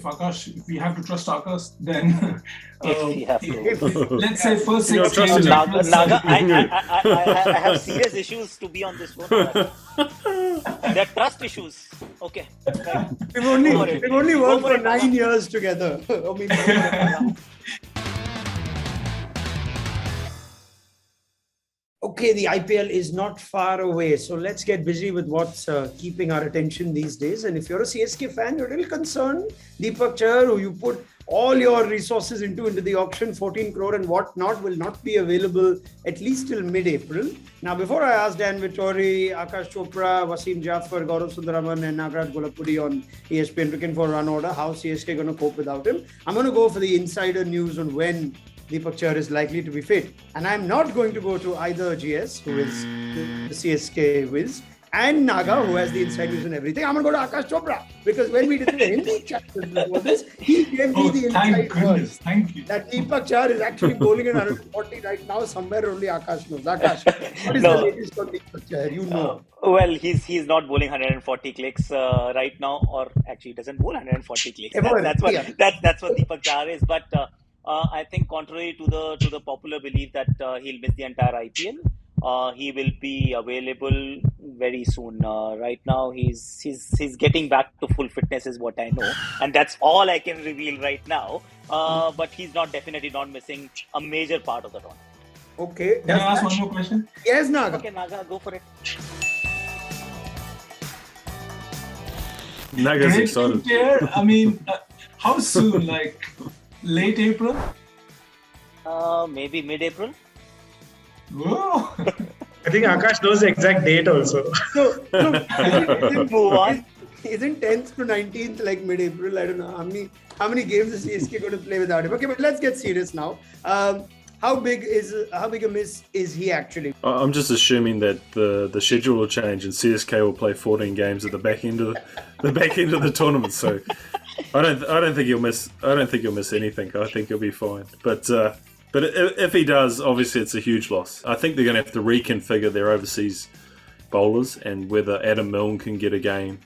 if we have to trust Akash, then If we have to. let's say first You know, 6 trust games. in him. Naga, I have serious issues to be on this one. They're trust issues. Okay. Right. We've Go for it. only Go worked for for it, 9 Naga. years together. I mean, okay, the IPL is not far away, so let's get busy with what's keeping our attention these days. And if you're a CSK fan, you're a little concerned. Deepak Chahar, who you put all your resources into the auction, 14 crore and whatnot, will not be available at least till mid-April. Now, before I ask Dan Vettori, Akash Chopra, Wasim Jaffer, Gaurav Sundaraman and Nagaraj Golapudi on ESPN Cricinfo Runorder, how CSK going to cope without him, I'm going to go for the insider news on when Deepak Chahar is likely to be fit. And I'm not going to go to either GS, who is the CSK whiz, and Naga, who has the inside news and everything. I'm going to go to Akash Chopra, because when we did the Hindi chat before this, he gave me the inside news Thank you. that Deepak Chahar is actually bowling in 140 right now. Somewhere only Akash knows. Akash, what is the No. latest on Deepak Chahar? You know. Well, he's not bowling 140 clicks right now, or actually he doesn't bowl 140 clicks. That's what Deepak Chahar is. But I think contrary to the popular belief that he'll miss the entire IPL, he will be available very soon. Right now, he's getting back to full fitness, is what I know, and that's all I can reveal right now. But he's definitely not missing a major part of the tournament. Okay. Can I ask one more question? Yes, Naga. Okay, Naga, go for it. Naga's Great excited. player. I mean, how soon? Like late April? Maybe mid-April. Whoa. I think Akash knows the exact date also. So, Move on. Isn't 10th to 19th like mid-April? I don't know how many games is CSK going to play without him. Okay, but let's get serious now. How big a miss is he actually? I'm just assuming that the schedule will change and CSK will play 14 games at the back end of the tournament. So I don't think he'll miss. I don't think he'll miss anything. I think he'll be fine. But if he does, obviously it's a huge loss. I think they're going to have to reconfigure their overseas bowlers and whether Adam Milne can get a game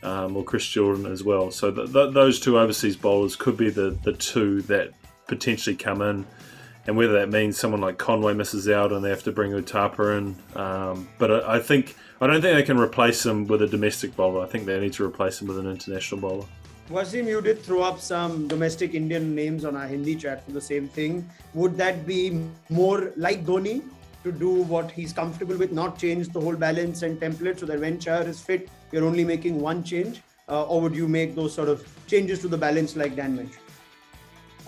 or Chris Jordan as well. So those two overseas bowlers could be the two that potentially come in. And whether that means someone like Conway misses out and they have to bring Utapa in. But I don't think they can replace him with a domestic bowler. I think they need to replace him with an international bowler. Wasim, you did throw up some domestic Indian names on our Hindi chat for the same thing. Would that be more like Dhoni to do what he's comfortable with, not change the whole balance and template so that when Chahar is fit, you're only making one change? Or would you make those sort of changes to the balance like Dan mentioned?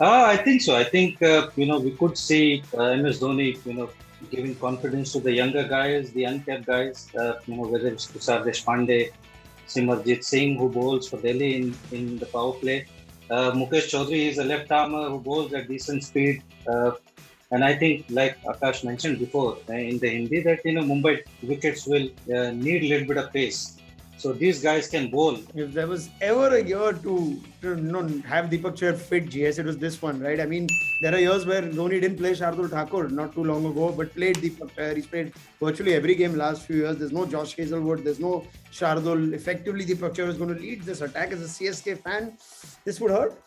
I think so. I think, we could see MS Dhoni, giving confidence to the younger guys, the uncapped guys, whether it's Tushar Deshpande, Simarjit Singh, who bowls for Delhi in the power play. Mukesh Chaudhary is a left-armer who bowls at decent speed. And I think, like Akash mentioned before in the Hindi, that, Mumbai wickets will need a little bit of pace. So these guys can bowl. If there was ever a year to have Deepak Chahar fit GS, it was this one, right? I mean, there are years where Dhoni didn't play Shardul Thakur not too long ago, but played Deepak Chahar. He's played virtually every game last few years. There's no Josh Hazelwood. There's no Shardul. Effectively, Deepak Chahar is going to lead this attack. As a CSK fan, this would hurt.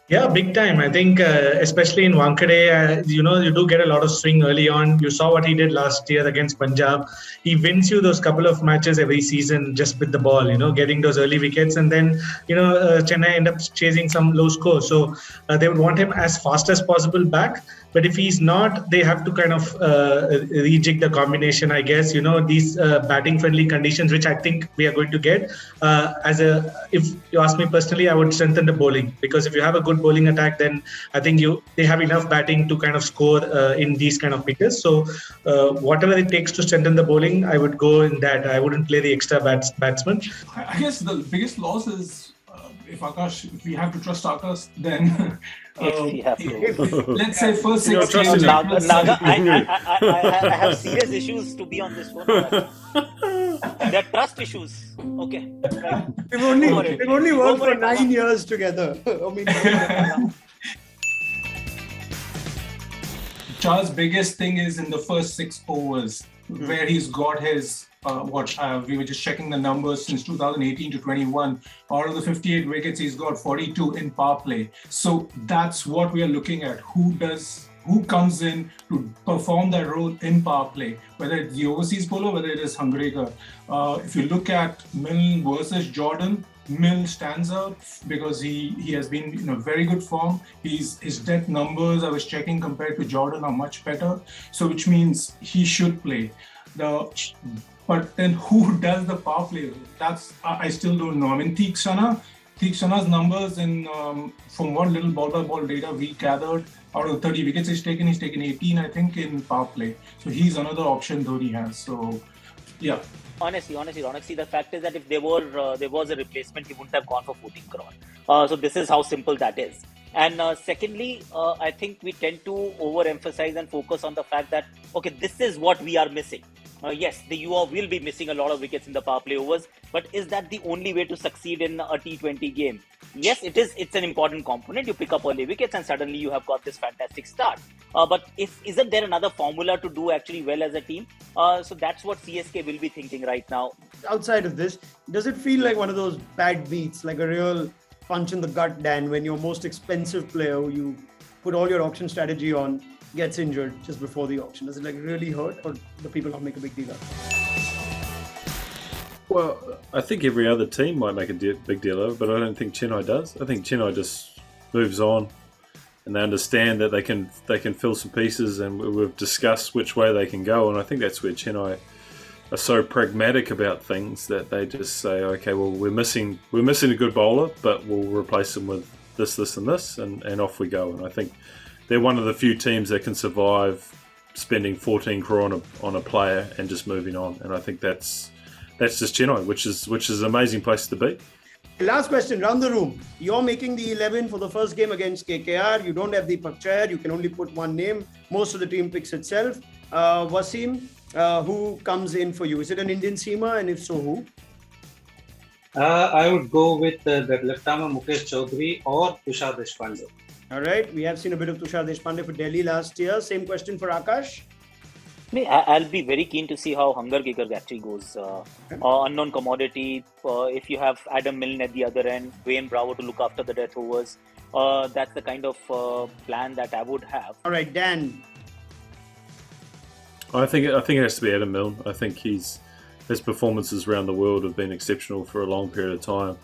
Yeah, big time. I think, especially in Wankhede, you do get a lot of swing early on. You saw what he did last year against Punjab. He wins you those couple of matches every season just with the ball, getting those early wickets. And then, Chennai end up chasing some low scores. So they would want him as fast as possible back. But if he's not, they have to kind of rejig the combination, I guess. These batting-friendly conditions, which I think we are going to get. If you ask me personally, I would strengthen the bowling. Because if you have a good bowling attack, then I think they have enough batting to kind of score in these kind of pitches. So whatever it takes to strengthen the bowling, I would go in that. I wouldn't play the extra batsman. I guess the biggest loss is if we have to trust Akash, then If we have to. let's say first You know, 6 trust games. in him. Naga, I have serious issues to be on this one. They're trust issues. Okay. Right. We've only Go worked for for it, 9 years together. I mean, Chahar's biggest thing is in the first 6 overs. where he's got his, we were just checking the numbers since 2018 to 21. Out of the 58 wickets, he's got 42 in power play. So that's what we are looking at. Who comes in to perform that role in power play, whether it's the overseas bowler, whether it is Hangreka. If you look at Milne versus Jordan, Milne stands out because he has been in a very good form. His death numbers I was checking compared to Jordan are much better. So which means he should play. But then who does the power play? I still don't know. I mean, Theeksana's numbers from what little ball by ball data we gathered, out of 30 wickets he's taken 18, I think, in power play. So he's another option Dhoni has. So, yeah. Honestly, the fact is that if there was a replacement, he wouldn't have gone for 14 crore. So this is how simple that is. And secondly, I think we tend to overemphasize and focus on the fact that, okay, this is what we are missing. Yes, the UR will be missing a lot of wickets in the power play overs, but is that the only way to succeed in a T20 game? Yes, it is. It's an important component. You pick up early wickets and suddenly you have got this fantastic start. But isn't there another formula to do actually well as a team? So that's what CSK will be thinking right now. Outside of this, does it feel like one of those bad beats, like a real punch in the gut, Dan, when your most expensive player who you put all your auction strategy on gets injured just before the auction? Does it like really hurt, or do people not make a big deal out of it? Well, I think every other team might make a big deal of it, but I don't think Chennai does. I think Chennai just moves on, and they understand that they can fill some pieces, and we've discussed which way they can go, and I think that's where Chennai are so pragmatic about things that they just say, okay, well, we're missing a good bowler, but we'll replace him with this, and this, and off we go. And I think they're one of the few teams that can survive spending 14 crore on a player and just moving on. And I think that's just Chennai, which is an amazing place to be. Last question, round the room. You're making the 11 for the first game against KKR. You don't have Deepak Chahar. You can only put one name. Most of the team picks itself. Wasim, who comes in for you? Is it an Indian seamer, and if so, who? I would go with the left-armer Mukesh Chaudhary or Tushar Deshpande. All right, we have seen a bit of Tushar Deshpande for Delhi last year. Same question for Akash. I'll be very keen to see how Hangarkar actually goes. Unknown commodity. If you have Adam Milne at the other end, Wayne Bravo to look after the death overs, that's the kind of plan that I would have. All right, Dan. I think it has to be Adam Milne. I think his performances around the world have been exceptional for a long period of time.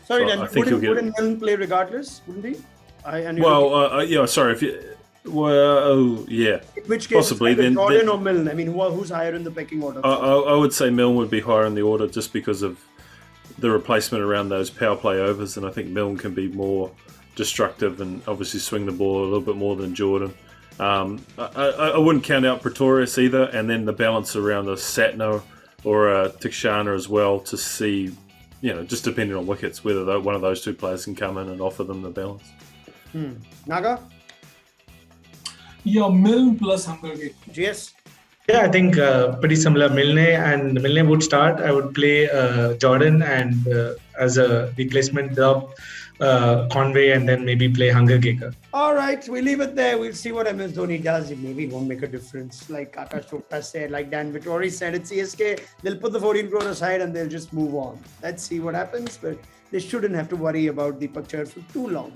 Sorry, so Dan, wouldn't Milne play regardless? Wouldn't he? Sorry. If you, well, yeah. In which case, possibly then Jordan or Milne? I mean, who's higher in the pecking order? I would say Milne would be higher in the order just because of the replacement around those power play overs, and I think Milne can be more destructive and obviously swing the ball a little bit more than Jordan. I wouldn't count out Pretorius either, and then the balance around a Satno or a Tikshana as well to see, just depending on wickets, whether one of those two players can come in and offer them the balance. Naga? Yeah, Milne plus Hangarkar. GS? Yeah, I think pretty similar. Milne would start. I would play Jordan and as a replacement drop Conway, and then maybe play Hangarkar. All right, we'll leave it there. We'll see what MS Dhoni does. It maybe won't make a difference. Like Akash Chopra said, like Dan Vettori said at CSK, they'll put the 14 crore aside and they'll just move on. Let's see what happens, but they shouldn't have to worry about Deepak Chahar for too long.